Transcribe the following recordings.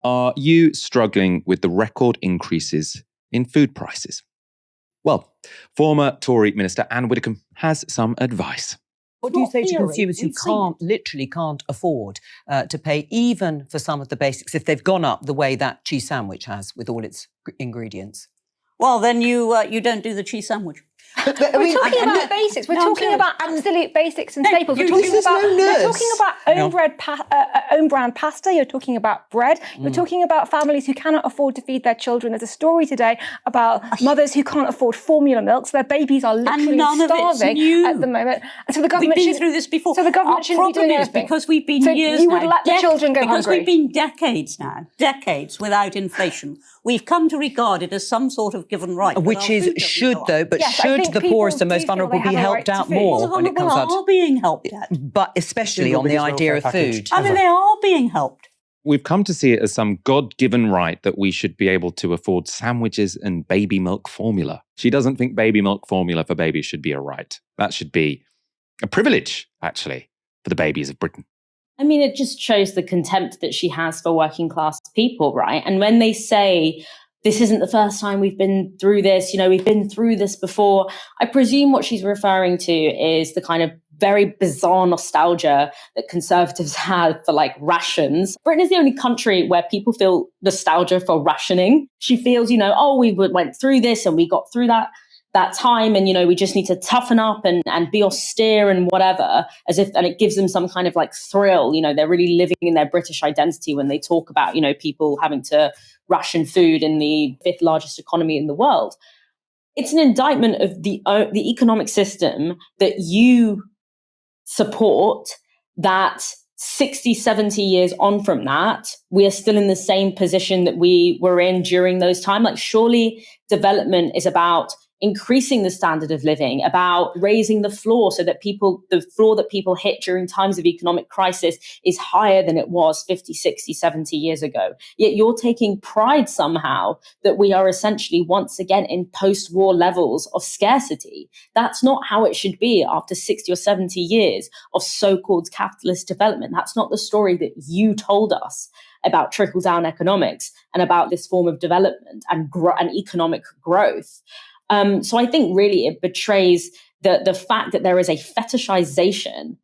Are you struggling with the record increases in food prices? Well, former Tory Minister Anne Widdecombe has some advice. What do you say to consumers who literally can't afford to pay even for some of the basics if they've gone up the way that cheese sandwich has with all its ingredients? Well, then you don't do the cheese sandwich. We're talking about basics. We're talking about absolute basics and staples. We're talking about own brand pasta. You're talking about bread. You're talking about families who cannot afford to feed their children. There's a story today about mothers who can't afford formula milk, so their babies are literally starving at the moment. And so the government We've been through this before. So the government shouldn't be doing anything. Because we've been years you now. would let the children go because hungry. We've been decades without inflation. We've come to regard it as some sort of given right. Which is should the poorest and most vulnerable be helped out more when it comes out? They are being helped out. But especially on the idea of food. I mean, they are being helped. We've come to see it as some God-given right that we should be able to afford sandwiches and baby milk formula. She doesn't think baby milk formula for babies should be a right. That should be a privilege, actually, for the babies of Britain. I mean, it just shows the contempt that she has for working class people, right? And when they say, this isn't the first time we've been through this, we've been through this before, I presume what she's referring to is the kind of very bizarre nostalgia that Conservatives have for rations. Britain is the only country where people feel nostalgia for rationing. She feels, we went through this and we got through that time and, we just need to toughen up and be austere and whatever, and it gives them some kind of thrill. They're really living in their British identity when they talk about, people having to ration food in the fifth largest economy in the world. It's an indictment of the economic system that you support, that 60, 70 years on from that, we are still in the same position that we were in during those times. Surely development is about increasing the standard of living, about raising the floor so that the floor that people hit during times of economic crisis is higher than it was 50, 60, 70 years ago. Yet you're taking pride somehow that we are essentially once again in post-war levels of scarcity. That's not how it should be after 60 or 70 years of so-called capitalist development. That's not the story that you told us about trickle-down economics and about this form of development and economic growth. So I think really it betrays the fact that there is a fetishization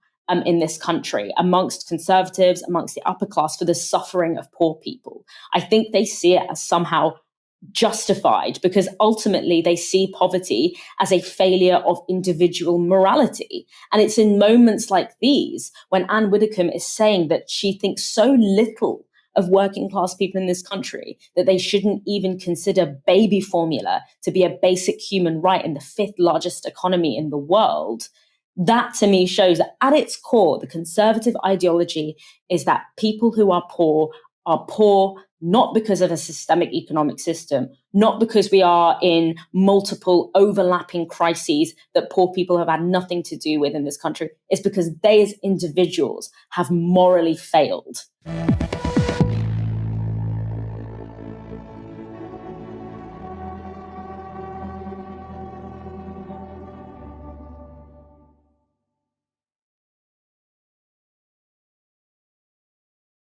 in this country amongst Conservatives, amongst the upper class, for the suffering of poor people. I think they see it as somehow justified because ultimately they see poverty as a failure of individual morality. And it's in moments like these when Anne Widdecombe is saying that she thinks so little of working class people in this country that they shouldn't even consider baby formula to be a basic human right in the fifth largest economy in the world. That to me shows that at its core, the Conservative ideology is that people who are poor not because of a systemic economic system, not because we are in multiple overlapping crises that poor people have had nothing to do with in this country. It's because they as individuals have morally failed.